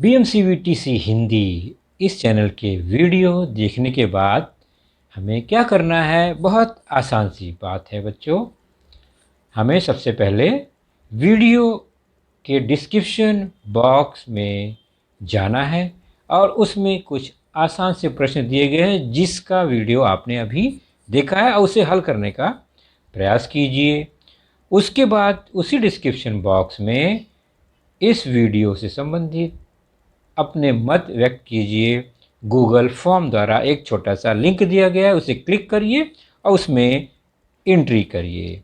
BMCVTC Hindi इस channel के video देखने के बाद हमें क्या करना है? बहुत आसान सी बात है बच्चों। हमें सबसे पहले वीडियो के डिस्क्रिप्शन बॉक्स में जाना है और उसमें कुछ आसान से प्रश्न दिए गए हैं जिसका वीडियो आपने अभी देखा है और उसे हल करने का प्रयास कीजिए। उसके बाद उसी डिस्क्रिप्शन बॉक्स में इस वीडियो से संबंधित अपने मत व्यक्त कीजिए। गूगल फॉर्म द्वारा एक छोटा सा लिंक दिया गया है, उसे क्लिक करिए और उसमें एंट्री करिए।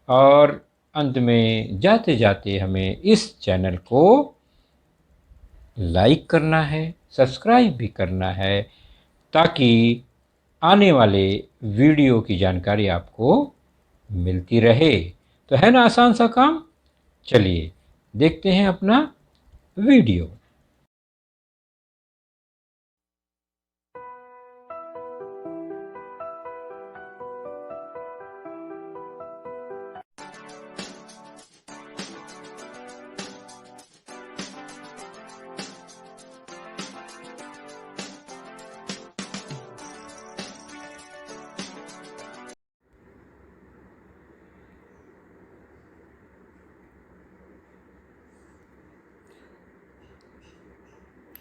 और अंत में जाते जाते हमें इस चैनल को लाइक करना है, सब्सक्राइब भी करना है ताकि आने वाले वीडियो की जानकारी आपको मिलती रहे। तो है ना आसान सा काम? चलिए देखते हैं अपना वीडियो।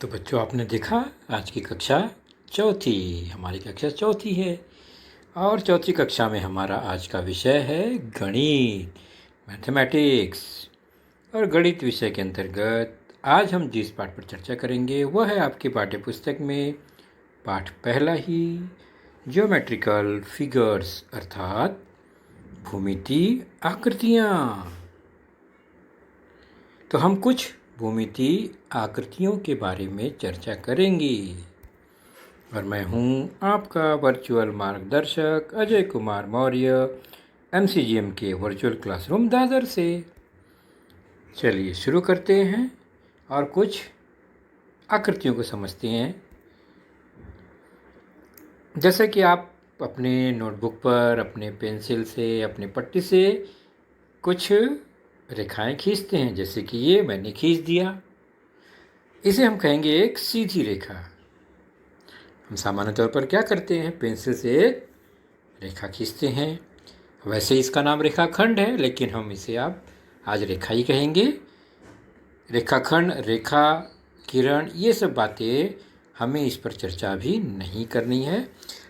तो बच्चों, आपने देखा आज की कक्षा हमारी कक्षा चौथी है और चौथी कक्षा में हमारा आज का विषय है गणित, मैथमेटिक्स। और गणित विषय के अंतर्गत आज हम जिस पाठ पर चर्चा करेंगे वह है आपकी पाठ्य पुस्तक में पाठ पहला ही, ज्योमेट्रिकल फिगर्स अर्थात भूमिति आकृतियाँ। तो हम कुछ भूमिति आकृतियों के बारे में चर्चा करेंगे और मैं हूं आपका वर्चुअल मार्गदर्शक अजय कुमार मौर्य, MCGM के वर्चुअल क्लासरूम दादर से। चलिए शुरू करते हैं और कुछ आकृतियों को समझते हैं। जैसे कि आप अपने नोटबुक पर अपने पेंसिल से, अपने पट्टी से कुछ रेखाएं खींचते हैं। जैसे कि ये मैंने खींच दिया, इसे हम कहेंगे एक सीधी रेखा। हम सामान्य तौर पर क्या करते हैं? पेंसिल से एक रेखा खींचते हैं। वैसे इसका नाम रेखाखंड है, लेकिन हम इसे आज रेखा ही कहेंगे। रेखाखंड, रेखा, किरण, ये सब बातें हमें इस पर चर्चा भी नहीं करनी है।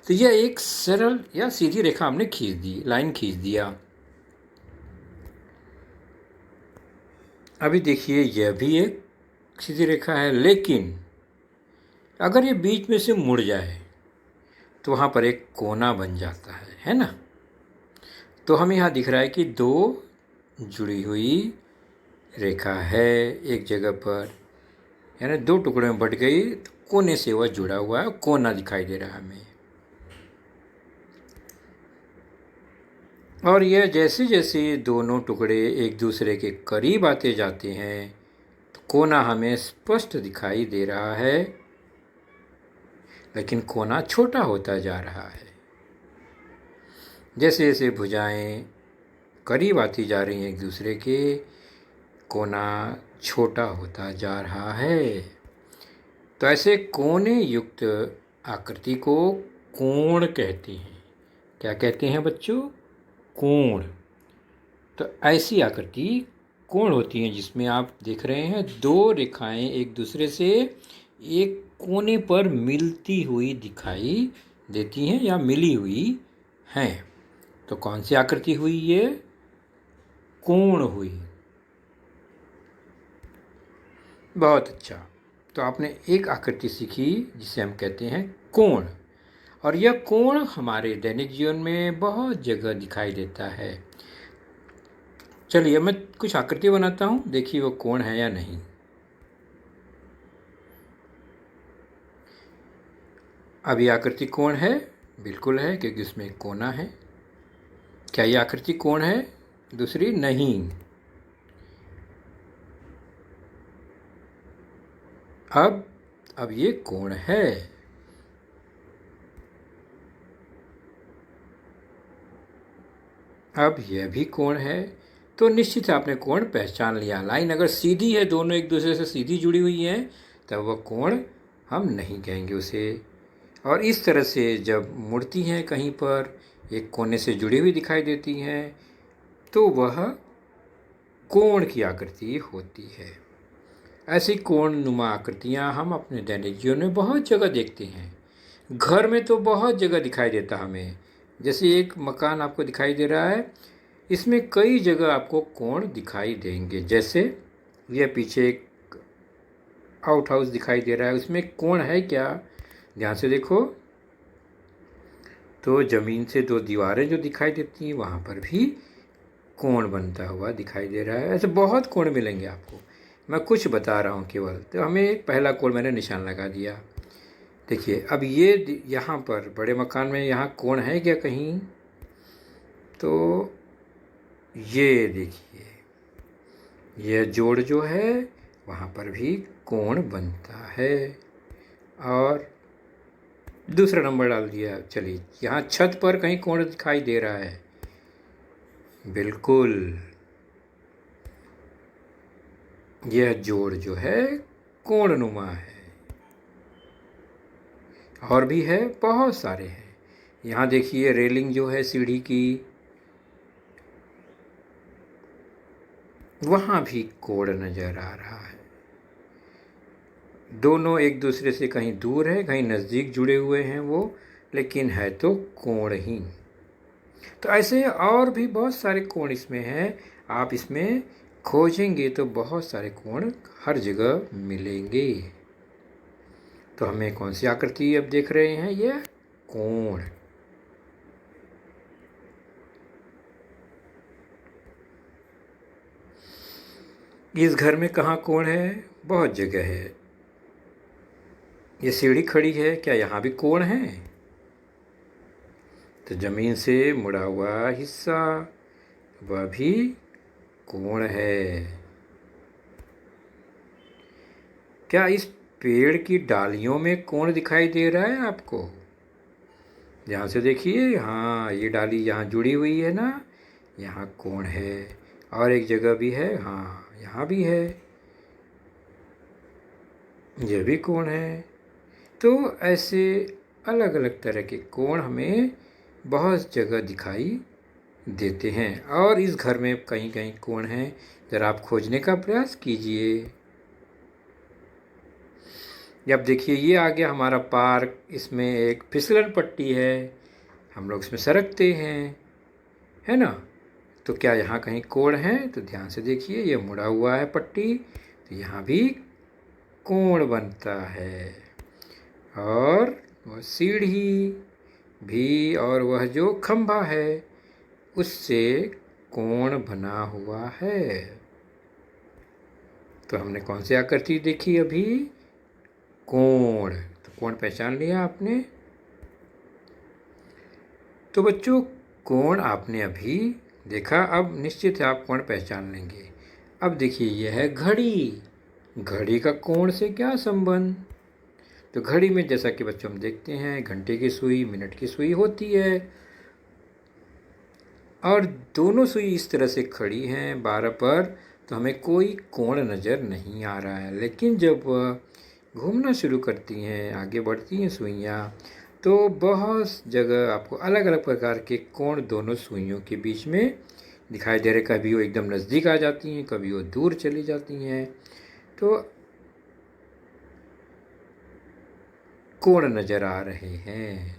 तो यह एक सरल या सीधी रेखा हमने खींच दी, लाइन खींच दिया। अभी देखिए, यह भी एक सीधी रेखा है, लेकिन अगर ये बीच में से मुड़ जाए तो वहाँ पर एक कोना बन जाता है ना? तो हमें यहाँ दिख रहा है कि दो जुड़ी हुई रेखा है एक जगह पर, यानी दो टुकड़े में बट गई तो कोने से वह जुड़ा हुआ है, कोना दिखाई दे रहा है हमें। और यह जैसे जैसे दोनों टुकड़े एक दूसरे के करीब आते जाते हैं तो कोना हमें स्पष्ट दिखाई दे रहा है, लेकिन कोना छोटा होता जा रहा है। जैसे जैसे भुजाएं करीब आती जा रही हैं एक दूसरे के, कोना छोटा होता जा रहा है। तो ऐसे कोने युक्त आकृति को कोण कहते हैं। क्या कहते हैं बच्चों? कोण। तो ऐसी आकृति कोण होती हैं जिसमें आप देख रहे हैं दो रेखाएं एक दूसरे से एक कोने पर मिलती हुई दिखाई देती हैं या मिली हुई हैं। तो कौन सी आकृति हुई? ये कोण हुई। बहुत अच्छा। तो आपने एक आकृति सीखी जिसे हम कहते हैं कोण, और यह कोण हमारे दैनिक जीवन में बहुत जगह दिखाई देता है। चलिए मैं कुछ आकृति बनाता हूँ, देखिए वो कोण है या नहीं। अब ये आकृति कोण है? बिल्कुल है, क्योंकि उसमें एक कोना है। क्या ये आकृति कोण है? दूसरी नहीं। अब ये कोण है। अब यह भी कोण है। तो निश्चित है आपने कोण पहचान लिया। लाइन अगर सीधी है, दोनों एक दूसरे से सीधी जुड़ी हुई हैं, तब वह कोण हम नहीं कहेंगे उसे। और इस तरह से जब मुड़ती हैं कहीं पर, एक कोने से जुड़ी हुई दिखाई देती हैं, तो वह कोण की आकृति होती है। ऐसी कोण नुमा आकृतियाँ हम अपने दैनिक जीवन में बहुत जगह देखते हैं। घर में तो बहुत जगह दिखाई देता हमें। जैसे एक मकान आपको दिखाई दे रहा है, इसमें कई जगह आपको कोण दिखाई देंगे। जैसे यह पीछे एक आउट हाउस दिखाई दे रहा है, उसमें कोण है क्या? ध्यान से देखो तो ज़मीन से दो दीवारें जो दिखाई देती हैं वहाँ पर भी कोण बनता हुआ दिखाई दे रहा है। ऐसे बहुत कोण मिलेंगे आपको, मैं कुछ बता रहा हूँ केवल। तो हमें पहला कोण मैंने निशान लगा दिया। देखिए अब ये यहाँ पर बड़े मकान में यहाँ कोण है क्या कहीं? तो ये देखिए, यह जोड़ जो है वहाँ पर भी कोण बनता है। और दूसरा नंबर डाल दिया। चलिए यहाँ छत पर कहीं कोण दिखाई दे रहा है, बिल्कुल यह जोड़ जो है कोणनुमा है। और भी है, बहुत सारे हैं। यहाँ देखिए रेलिंग जो है सीढ़ी की, वहाँ भी कोण नज़र आ रहा है। दोनों एक दूसरे से कहीं दूर है, कहीं नज़दीक जुड़े हुए हैं वो, लेकिन है तो कोण ही। तो ऐसे और भी बहुत सारे कोण इसमें हैं। आप इसमें खोजेंगे तो बहुत सारे कोण हर जगह मिलेंगे। तो हमें कौन सी आकृति अब देख रहे हैं? यह कोण। इस घर में कहाँ कोण है? बहुत जगह है। ये सीढ़ी खड़ी है, क्या यहाँ भी कोण है? तो जमीन से मुड़ा हुआ हिस्सा, वह भी कोण है। क्या इस पेड़ की डालियों में कोण दिखाई दे रहा है आपको? ध्यान से देखिए, हाँ ये डाली यहाँ जुड़ी हुई है ना, यहाँ कोण है। और एक जगह भी है, हाँ यहाँ भी है, यह भी कोण है। तो ऐसे अलग अलग तरह के कोण हमें बहुत जगह दिखाई देते हैं। और इस घर में कहीं कहीं कोण हैं, ज़रा आप खोजने का प्रयास कीजिए। अब देखिए ये आ गया हमारा पार्क। इसमें एक फिसलन पट्टी है, हम लोग इसमें सरकते हैं, है ना? तो क्या यहाँ कहीं कोण है? तो ध्यान से देखिए, ये मुड़ा हुआ है पट्टी, तो यहाँ भी कोण बनता है। और वह सीढ़ी भी और वह जो खंभा है उससे कोण बना हुआ है। तो हमने कौन सी आकृति देखी अभी? कोण। तो कोण पहचान लिया आपने? तो बच्चों कोण आपने अभी देखा, अब निश्चित है आप कोण पहचान लेंगे। अब देखिए यह है घड़ी। घड़ी का कोण से क्या संबंध? तो घड़ी में जैसा कि बच्चों हम देखते हैं घंटे की सुई, मिनट की सुई होती है, और दोनों सुई इस तरह से खड़ी हैं 12 पर, तो हमें कोई कोण नज़र नहीं आ रहा है। लेकिन जब वह घूमना शुरू करती हैं, आगे बढ़ती हैं सुइयाँ, तो बहुत जगह आपको अलग अलग प्रकार के कोण दोनों सुइयों के बीच में दिखाई दे रहे। कभी वो एकदम नज़दीक आ जाती हैं, कभी वो दूर चली जाती हैं। तो कोण नज़र आ रहे हैं।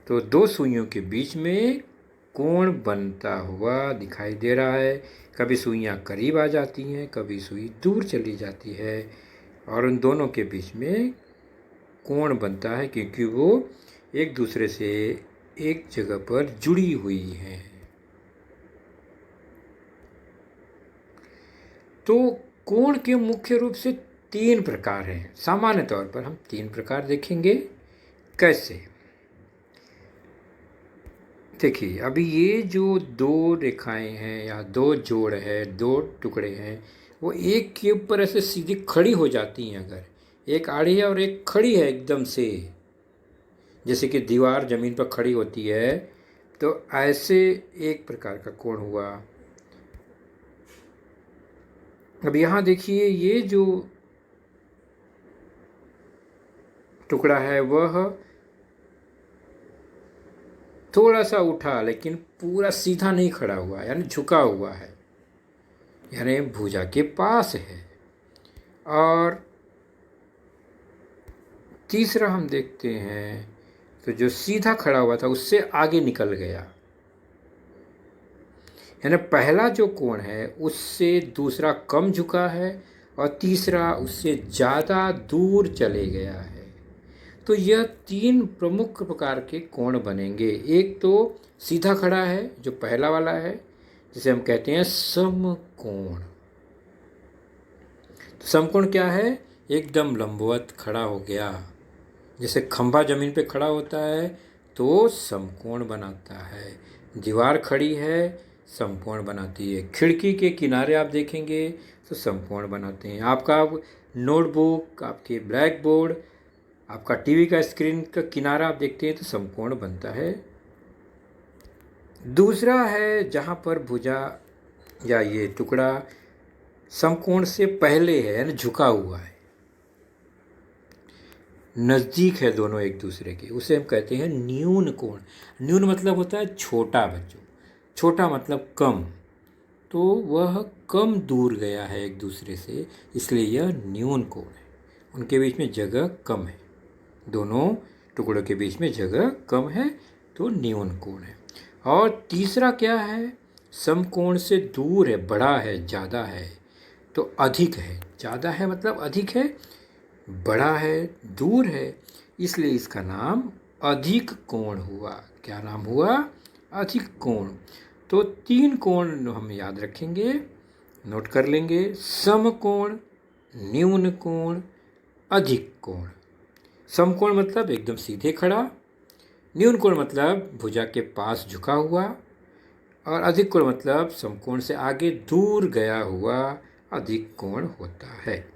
तो दो सुइयों के बीच में कोण बनता हुआ दिखाई दे रहा है। कभी सुइयाँ करीब आ जाती हैं, कभी सुई दूर चली जाती है, और उन दोनों के बीच में कोण बनता है क्योंकि वो एक दूसरे से एक जगह पर जुड़ी हुई हैं। तो कोण के मुख्य रूप से 3 प्रकार हैं। सामान्य तौर पर हम 3 प्रकार देखेंगे। कैसे? देखिए अभी ये जो दो रेखाएं हैं या दो जोड़ है, दो टुकड़े हैं, वो एक के ऊपर ऐसे सीधी खड़ी हो जाती हैं। अगर एक आड़ी है और एक खड़ी है एकदम से, जैसे कि दीवार ज़मीन पर खड़ी होती है, तो ऐसे एक प्रकार का कोण हुआ। अब यहाँ देखिए, ये जो टुकड़ा है वह थोड़ा सा उठा, लेकिन पूरा सीधा नहीं खड़ा हुआ, यानी झुका हुआ है, यानी भुजा के पास है। और तीसरा हम देखते हैं, तो जो सीधा खड़ा हुआ था उससे आगे निकल गया, यानी पहला जो कोण है उससे दूसरा कम झुका है और तीसरा उससे ज़्यादा दूर चले गया है। तो यह तीन प्रमुख प्रकार के कोण बनेंगे। एक तो सीधा खड़ा है जो पहला वाला है, जिसे हम कहते हैं समकोण। तो समकोण क्या है? एकदम लंबवत खड़ा हो गया, जैसे खंभा जमीन पे खड़ा होता है तो समकोण बनाता है। दीवार खड़ी है, समकोण बनाती है। खिड़की के किनारे आप देखेंगे तो समकोण बनाते हैं। आपका नोटबुक, आपके ब्लैक बोर्ड, आपका टीवी का स्क्रीन का किनारा आप देखते हैं तो समकोण बनता है। दूसरा है जहाँ पर भुजा या ये टुकड़ा समकोण से पहले है, यानी झुका हुआ है, नज़दीक है दोनों एक दूसरे के, उसे हम कहते हैं न्यून कोण। न्यून मतलब होता है छोटा बच्चों, छोटा मतलब कम, तो वह कम दूर गया है एक दूसरे से, इसलिए यह न्यून कोण है। उनके बीच में जगह कम है, दोनों टुकड़ों के बीच में जगह कम है, तो न्यून कोण है। और तीसरा क्या है? समकोण से दूर है, बड़ा है, ज़्यादा है, तो अधिक है। ज़्यादा है मतलब अधिक है, बड़ा है, दूर है, इसलिए इसका नाम अधिक कोण हुआ। क्या नाम हुआ? अधिक कोण। तो तीन कोण हम याद रखेंगे, नोट कर लेंगे: समकोण, न्यून कोण, अधिक कोण। समकोण मतलब एकदम सीधे खड़ा, न्यून कोण मतलब भुजा के पास झुका हुआ, और अधिक कोण मतलब समकोण से आगे दूर गया हुआ अधिक कोण होता है।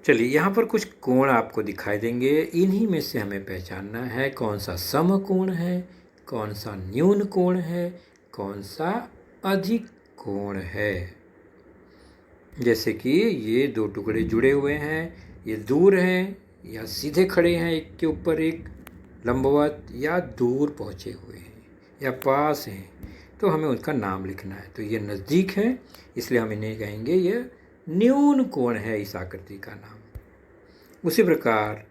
चलिए, यहाँ पर कुछ कोण आपको दिखाई देंगे, इन्हीं में से हमें पहचानना है कौन सा समकोण है, कौन सा न्यून कोण है, कौन सा अधिक कोण है। जैसे कि ये दो टुकड़े जुड़े हुए हैं, ये दूर हैं या सीधे खड़े हैं एक के ऊपर एक लंबवत, या दूर पहुँचे हुए हैं या पास हैं, तो हमें उनका नाम लिखना है। तो ये नज़दीक है, इसलिए हम इन्हें कहेंगे ये न्यून कोण है, इस आकृति का नाम। उसी प्रकार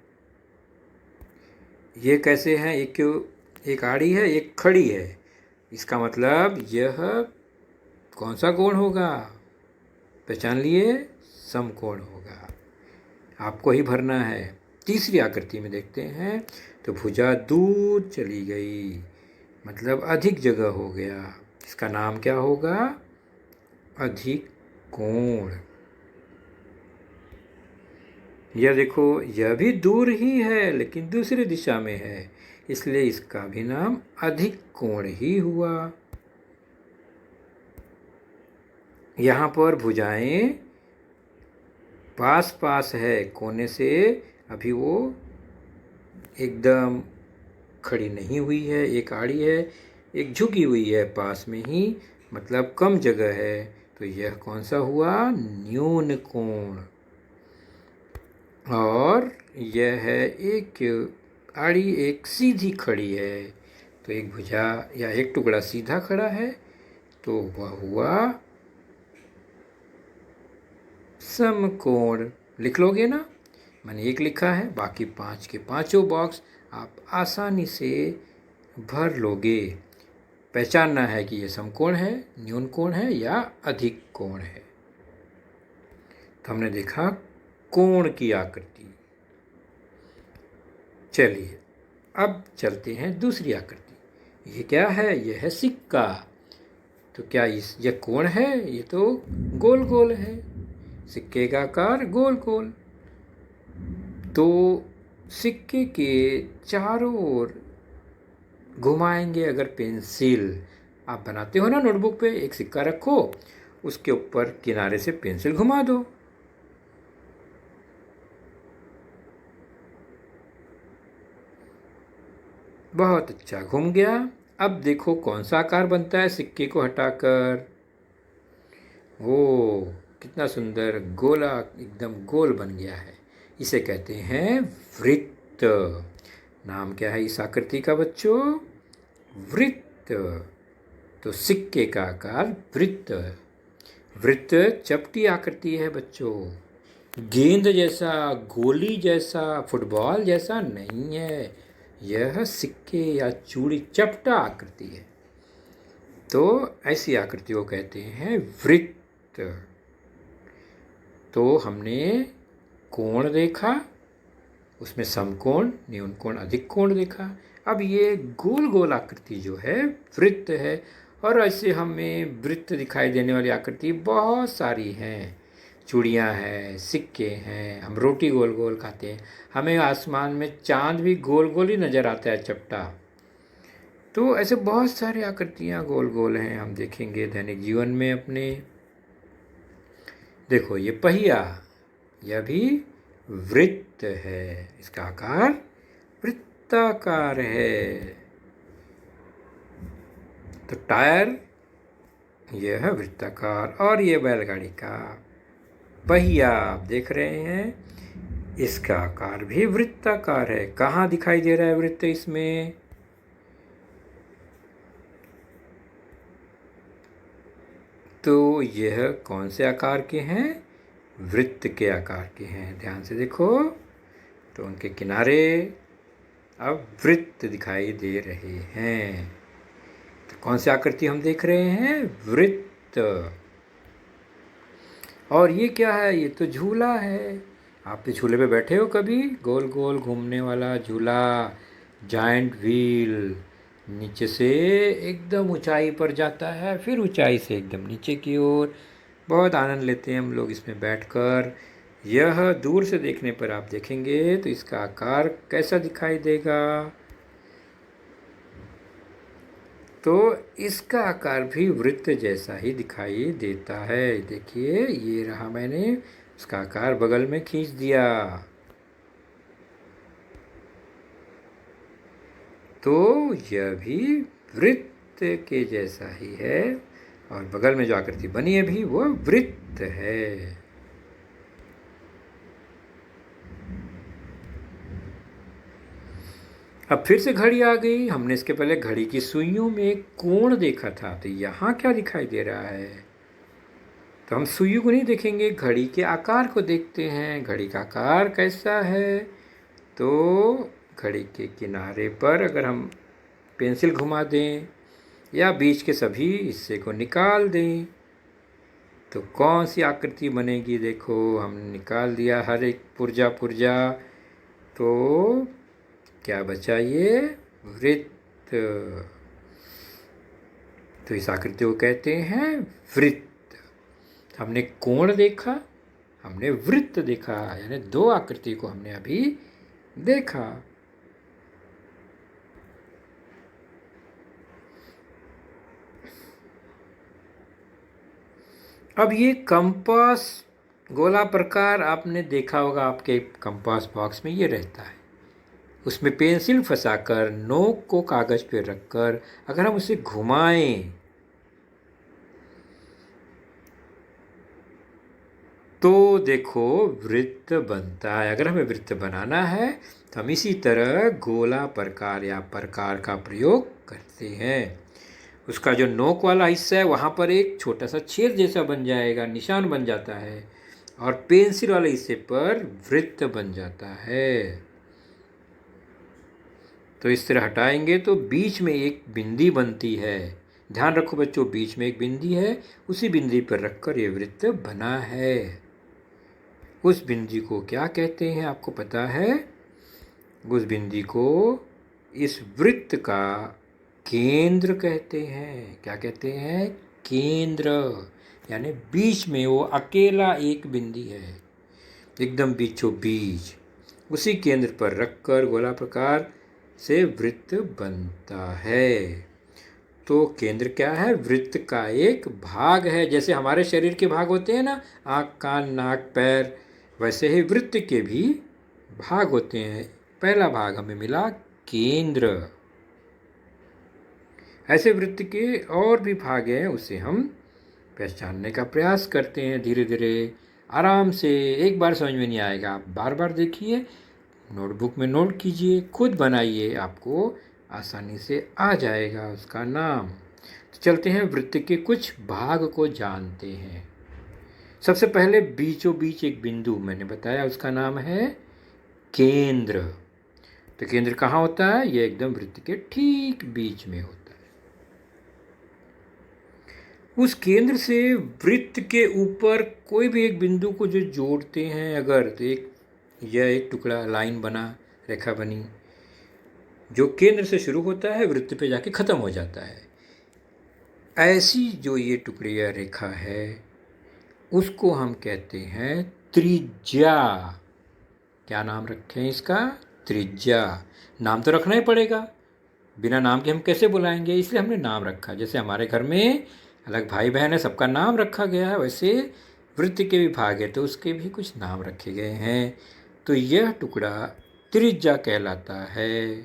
ये कैसे हैं? एक आड़ी है, एक खड़ी है, इसका मतलब यह कौन सा कोण होगा? पहचान लिए? समकोण होगा। आपको ही भरना है। तीसरी आकृति में देखते हैं, तो भुजा दूर चली गई, मतलब अधिक जगह हो गया, इसका नाम क्या होगा? अधिक कोण। यह देखो, यह भी दूर ही है लेकिन दूसरी दिशा में है, इसलिए इसका भी नाम अधिक कोण ही हुआ। यहाँ पर भुजाएं पास पास है कोने से, अभी वो एकदम खड़ी नहीं हुई है, एक आड़ी है, एक झुकी हुई है पास में ही, मतलब कम जगह है, तो यह कौन सा हुआ? न्यून कोण। और यह है एक आड़ी, एक सीधी खड़ी है, तो एक भुजा या एक टुकड़ा सीधा खड़ा है, तो वह हुआ समकोण। लिख लोगे ना? मैंने एक लिखा है, बाकी 5 के पांचों बॉक्स आप आसानी से भर लोगे। पहचानना है कि यह समकोण है, न्यून कोण है या अधिक कोण है। तो हमने देखा कोण की आकृति। चलिए, अब चलते हैं दूसरी आकृति। ये क्या है? यह है सिक्का। तो क्या यह कोण है? ये तो गोल गोल है, सिक्के का आकार गोल गोल। तो सिक्के के चारों ओर घुमाएंगे अगर पेंसिल, आप बनाते हो ना नोटबुक पे, एक सिक्का रखो, उसके ऊपर किनारे से पेंसिल घुमा दो, बहुत अच्छा घूम गया। अब देखो कौन सा आकार बनता है सिक्के को हटाकर। ओ कितना सुंदर गोला, एकदम गोल बन गया है। इसे कहते हैं वृत्त। नाम क्या है इस आकृति का बच्चों? वृत्त। तो सिक्के का आकार वृत्त। वृत्त चपटी आकृति है बच्चों, गेंद जैसा, गोली जैसा, फुटबॉल जैसा नहीं है। यह सिक्के या चूड़ी चपटा आकृति है। तो ऐसी आकृति को कहते हैं वृत्त। तो हमने कोण देखा, उसमें समकोण, न्यून कोण, अधिक कोण देखा। अब ये गोल गोल आकृति जो है वृत्त है। और ऐसे हमें वृत्त दिखाई देने वाली आकृति बहुत सारी हैं। चूड़ियाँ हैं, सिक्के हैं, हम रोटी गोल गोल खाते हैं, हमें आसमान में चांद भी गोल गोल ही नज़र आता है, चपटा। तो ऐसे बहुत सारी आकृतियाँ गोल गोल हैं, हम देखेंगे दैनिक जीवन में अपने। देखो ये पहिया, यह भी वृत्त है, इसका आकार वृत्ताकार है। तो टायर यह है वृत्ताकार। और ये बैलगाड़ी का पहिया आप देख रहे हैं, इसका आकार भी वृत्ताकार है। कहाँ दिखाई दे रहा है वृत्त इसमें? तो यह कौन से आकार के हैं? वृत्त के आकार के हैं। ध्यान से देखो तो उनके किनारे अब वृत्त दिखाई दे रहे हैं। तो कौन सी आकृति हम देख रहे हैं? वृत्त। और ये क्या है? ये तो झूला है। आप भी झूले पे बैठे हो कभी? गोल गोल घूमने वाला झूला, जायंट व्हील, नीचे से एकदम ऊंचाई पर जाता है, फिर ऊंचाई से एकदम नीचे की ओर। बहुत आनंद लेते हैं हम लोग इसमें बैठकर। यह दूर से देखने पर आप देखेंगे तो इसका आकार कैसा दिखाई देगा? तो इसका आकार भी वृत्त जैसा ही दिखाई देता है। देखिए ये रहा, मैंने उसका आकार बगल में खींच दिया। तो यह भी वृत्त के जैसा ही है, और बगल में जो आकृति बनी है भी वो वृत्त है। अब फिर से घड़ी आ गई। हमने इसके पहले घड़ी की सुइयों में एक कोण देखा था, तो यहाँ क्या दिखाई दे रहा है? तो हम सुइयों को नहीं देखेंगे, घड़ी के आकार को देखते हैं। घड़ी का आकार कैसा है? तो घड़ी के किनारे पर अगर हम पेंसिल घुमा दें या बीच के सभी हिस्से को निकाल दें तो कौन सी आकृति बनेगी? देखो हमने निकाल दिया हर एक पुर्जा पुर्जा, तो क्या बचा? ये वृत्त। तो इस आकृति को कहते हैं वृत्त। हमने कोण देखा, हमने वृत्त देखा, यानी दो आकृति को हमने अभी देखा। अब ये कंपास गोला प्रकार आपने देखा होगा, आपके कंपास बॉक्स में ये रहता है। उसमें पेंसिल फंसाकर नोक को कागज पर रखकर अगर हम उसे घुमाएं तो देखो वृत्त बनता है। अगर हमें वृत्त बनाना है तो हम इसी तरह गोला प्रकार या प्रकार का प्रयोग करते हैं। उसका जो नोक वाला हिस्सा है वहाँ पर एक छोटा सा छेद जैसा बन जाएगा, निशान बन जाता है, और पेंसिल वाले हिस्से पर वृत्त बन जाता है। तो इस तरह हटाएंगे तो बीच में एक बिंदी बनती है। ध्यान रखो बच्चों, बीच में एक बिंदी है, उसी बिंदी पर रखकर ये वृत्त बना है। उस बिंदी को क्या कहते हैं आपको पता है? उस बिंदी को इस वृत्त का केंद्र कहते हैं। क्या कहते हैं? केंद्र। यानी बीच में वो अकेला एक बिंदी है, एकदम बीचों बीच। उसी केंद्र पर रखकर गोला प्रकार से वृत्त बनता है। तो केंद्र क्या है? वृत्त का एक भाग है। जैसे हमारे शरीर के भाग होते हैं ना, आँख, कान, नाक, पैर, वैसे ही वृत्त के भी भाग होते हैं। पहला भाग हमें मिला केंद्र। ऐसे वृत्त के और भी भाग हैं, उसे हम पहचानने का प्रयास करते हैं धीरे धीरे, आराम से। एक बार समझ में नहीं आएगा, आप बार बार देखिए, नोटबुक में नोट कीजिए, खुद बनाइए, आपको आसानी से आ जाएगा उसका नाम। तो चलते हैं वृत्त के कुछ भाग को जानते हैं। सबसे पहले बीचों बीच एक बिंदु मैंने बताया, उसका नाम है केंद्र। तो केंद्र कहाँ होता है? यह एकदम वृत्त के ठीक बीच में होता है। उस केंद्र से वृत्त के ऊपर कोई भी एक बिंदु को जो जोड़ते हैं अगर, तो यह एक टुकड़ा, लाइन बना, रेखा बनी, जो केंद्र से शुरू होता है, वृत्त पे जाके खत्म हो जाता है। ऐसी जो ये टुकड़ी या रेखा है, उसको हम कहते हैं त्रिज्या। क्या नाम रखें इसका? त्रिज्या। नाम तो रखना ही पड़ेगा, बिना नाम के हम कैसे बुलाएंगे, इसलिए हमने नाम रखा। जैसे हमारे घर में अलग भाई बहन है, सबका नाम रखा गया है, वैसे वृत्त के भी भाग है तो उसके भी कुछ नाम रखे गए हैं। तो यह टुकड़ा त्रिज्या कहलाता है।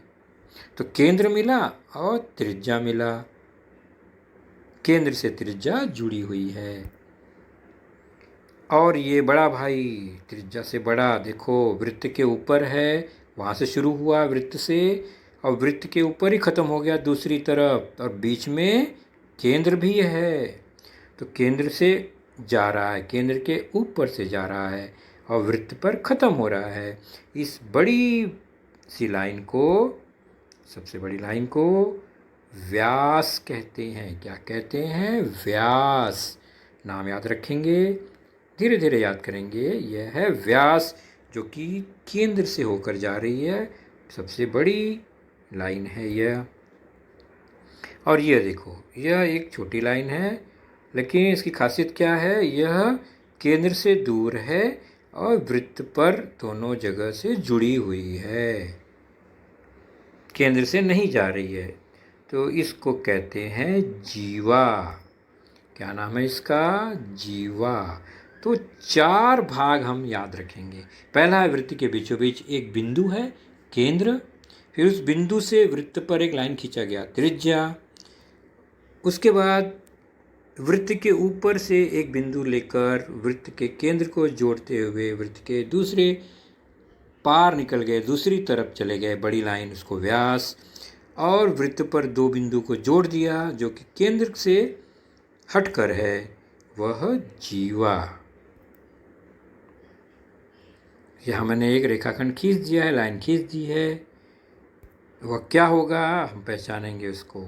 तो केंद्र मिला और त्रिज्या मिला, केंद्र से त्रिज्या जुड़ी हुई है। और ये बड़ा भाई त्रिज्या से बड़ा, देखो वृत्त के ऊपर है, वहाँ से शुरू हुआ वृत्त से, और वृत्त के ऊपर ही ख़त्म हो गया दूसरी तरफ, और बीच में केंद्र भी है। तो केंद्र से जा रहा है, केंद्र के ऊपर से जा रहा है और वृत्त पर ख़त्म हो रहा है। इस बड़ी सी लाइन को, सबसे बड़ी लाइन को व्यास कहते हैं। क्या कहते हैं? व्यास। नाम याद रखेंगे, धीरे धीरे याद करेंगे। यह है व्यास, जो कि केंद्र से होकर जा रही है, सबसे बड़ी लाइन है यह। और यह देखो, यह एक छोटी लाइन है, लेकिन इसकी खासियत क्या है? यह केंद्र से दूर है और वृत्त पर दोनों जगह से जुड़ी हुई है, केंद्र से नहीं जा रही है। तो इसको कहते हैं जीवा। क्या नाम है इसका? जीवा। तो 4 भाग हम याद रखेंगे। पहला है वृत्त के बीचों बीच एक बिंदु है, केंद्र। फिर उस बिंदु से वृत्त पर एक लाइन खींचा गया, त्रिज्या। उसके बाद वृत्त के ऊपर से एक बिंदु लेकर वृत्त के केंद्र को जोड़ते हुए वृत्त के दूसरे पार निकल गए, दूसरी तरफ चले गए, बड़ी लाइन, उसको व्यास। और वृत्त पर 2 बिंदु को जोड़ दिया जो कि केंद्र से हटकर है, वह जीवा। यहाँ मैंने एक रेखाखंड खींच दिया है, लाइन खींच दी है, वह क्या होगा हम पहचानेंगे उसको।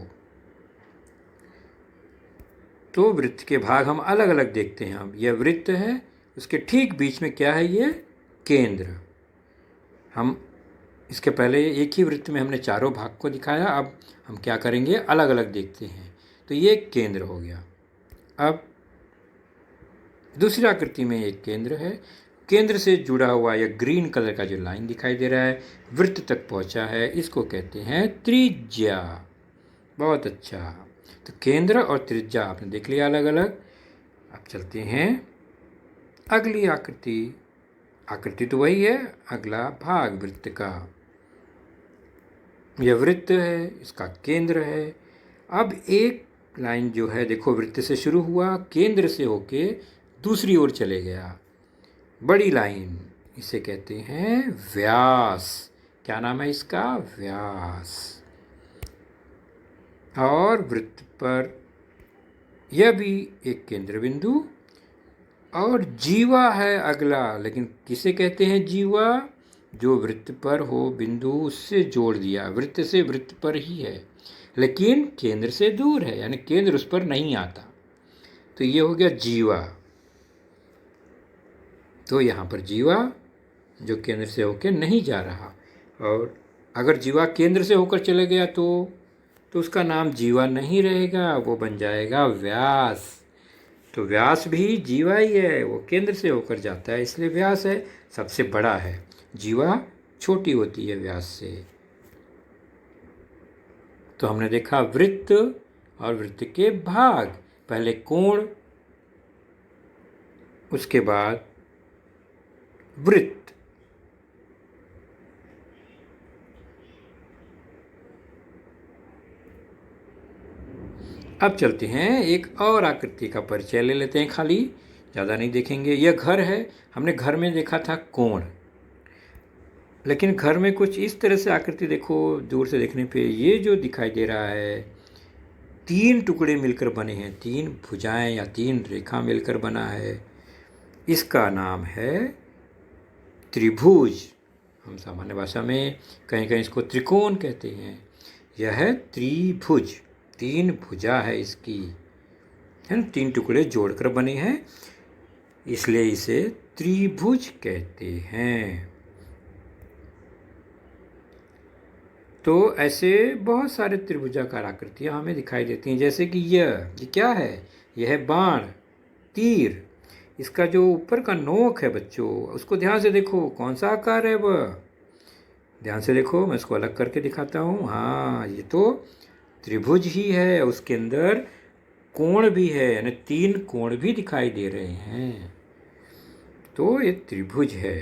तो वृत्त के भाग हम अलग अलग देखते हैं। अब यह वृत्त है, उसके ठीक बीच में क्या है? ये केंद्र। हम इसके पहले एक ही वृत्त में हमने चारों भाग को दिखाया, अब हम क्या करेंगे, अलग अलग देखते हैं। तो ये केंद्र हो गया। अब दूसरी आकृति में एक केंद्र है, केंद्र से जुड़ा हुआ यह ग्रीन कलर का जो लाइन दिखाई दे रहा है, वृत्त तक पहुंचा है, इसको कहते हैं त्रिज्या। बहुत अच्छा। तो केंद्र और त्रिज्या आपने देख लिया अलग अलग। अब चलते हैं अगली आकृति। आकृति तो वही है, अगला भाग वृत्त का। यह वृत्त है, इसका केंद्र है। अब एक लाइन जो है, देखो वृत्त से शुरू हुआ, केंद्र से होके दूसरी ओर चले गया, बड़ी लाइन, इसे कहते हैं व्यास। क्या नाम है इसका? व्यास। और वृत्त पर यह भी एक केंद्र बिंदु, और जीवा है अगला। लेकिन किसे कहते हैं जीवा? जो वृत्त पर हो बिंदु, उससे जोड़ दिया, वृत्त से वृत्त पर ही है लेकिन केंद्र से दूर है, यानी केंद्र उस पर नहीं आता, तो ये हो गया जीवा। तो यहाँ पर जीवा जो केंद्र से होकर नहीं जा रहा, और अगर जीवा केंद्र से होकर चले गया तो उसका नाम जीवा नहीं रहेगा, वो बन जाएगा व्यास। तो व्यास भी जीवा ही है, वो केंद्र से होकर जाता है, इसलिए व्यास है, सबसे बड़ा है। जीवा छोटी होती है व्यास से। तो हमने देखा वृत्त और वृत्त के भाग, पहले कोण, उसके बाद वृत्त। अब चलते हैं एक और आकृति का परिचय ले लेते हैं, खाली ज़्यादा नहीं देखेंगे। यह घर है। हमने घर में देखा था कोण, लेकिन घर में कुछ इस तरह से आकृति देखो दूर से देखने पे। ये जो दिखाई दे रहा है 3 टुकड़े मिलकर बने हैं, 3 भुजाएं या 3 रेखा मिलकर बना है। इसका नाम है त्रिभुज। हम सामान्य भाषा में कहीं कहीं इसको त्रिकोण कहते हैं। यह है त्रिभुज, 3 भुजा है इसकी, है ना, 3 टुकड़े जोड़कर बने हैं, इसलिए इसे त्रिभुज कहते हैं। तो ऐसे बहुत सारे त्रिभुजाकार आकृतियाँ हमें दिखाई देती हैं, जैसे कि यह क्या है? यह है बाण, तीर। इसका जो ऊपर का नोक है बच्चों, उसको ध्यान से देखो, कौन सा आकार है वह? ध्यान से देखो, मैं इसको अलग करके दिखाता हूँ। हाँ, ये तो त्रिभुज ही है। उसके अंदर कोण भी है, यानी 3 कोण भी दिखाई दे रहे हैं, तो ये त्रिभुज है।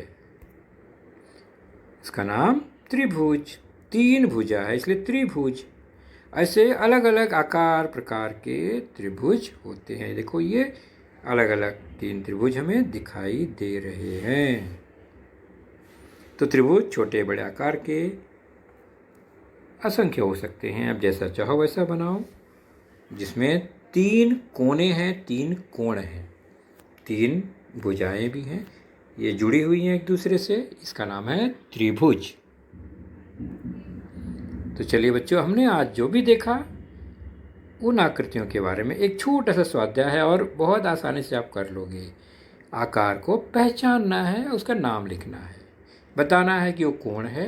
इसका नाम त्रिभुज, 3 भुजा है इसलिए त्रिभुज। ऐसे अलग अलग आकार प्रकार के त्रिभुज होते हैं। देखो ये अलग अलग 3 त्रिभुज हमें दिखाई दे रहे हैं। तो त्रिभुज छोटे बड़े आकार के असंख्य हो सकते हैं। अब जैसा चाहो वैसा बनाओ, जिसमें 3 कोने हैं, 3 कोण हैं, 3 भुजाएं भी हैं, ये जुड़ी हुई हैं एक दूसरे से। इसका नाम है त्रिभुज। तो चलिए बच्चों, हमने आज जो भी देखा उन आकृतियों के बारे में एक छोटा सा स्वाध्याय है और बहुत आसानी से आप कर लोगे। आकार को पहचानना है, उसका नाम लिखना है, बताना है कि वो कोण है,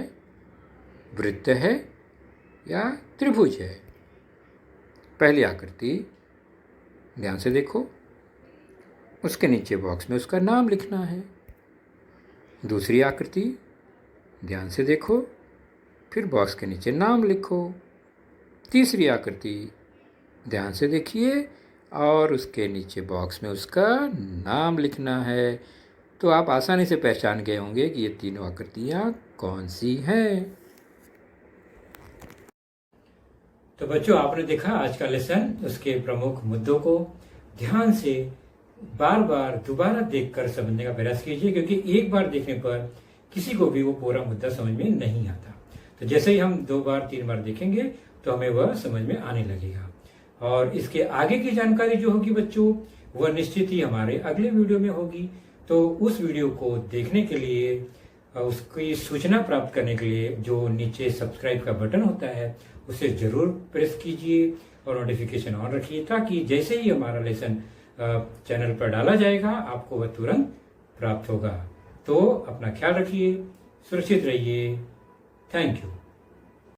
वृत्त है या त्रिभुज है। पहली आकृति ध्यान से देखो, उसके नीचे बॉक्स में उसका नाम लिखना है। दूसरी आकृति ध्यान से देखो, फिर बॉक्स के नीचे नाम लिखो। तीसरी आकृति ध्यान से देखिए और उसके नीचे बॉक्स में उसका नाम लिखना है। तो आप आसानी से पहचान गए होंगे कि ये तीनों आकृतियाँ कौन सी हैं। तो बच्चों, आपने देखा आज का लेसन, उसके प्रमुख मुद्दों को ध्यान से बार बार दोबारा देखकर समझने का प्रयास कीजिए, क्योंकि एक बार देखने पर किसी को भी वो पूरा मुद्दा समझ में नहीं आता। तो जैसे ही हम 2 बार 3 बार देखेंगे तो हमें वह समझ में आने लगेगा। और इसके आगे की जानकारी जो होगी बच्चों, वह निश्चित ही हमारे अगले वीडियो में होगी। तो उस वीडियो को देखने के लिए, उसकी सूचना प्राप्त करने के लिए जो नीचे सब्सक्राइब का बटन होता है उसे जरूर प्रेस कीजिए और नोटिफिकेशन ऑन रखिए, ताकि जैसे ही हमारा लेसन चैनल पर डाला जाएगा आपको वह तुरंत प्राप्त होगा। तो अपना ख्याल रखिए, सुरक्षित रहिए। Thank you.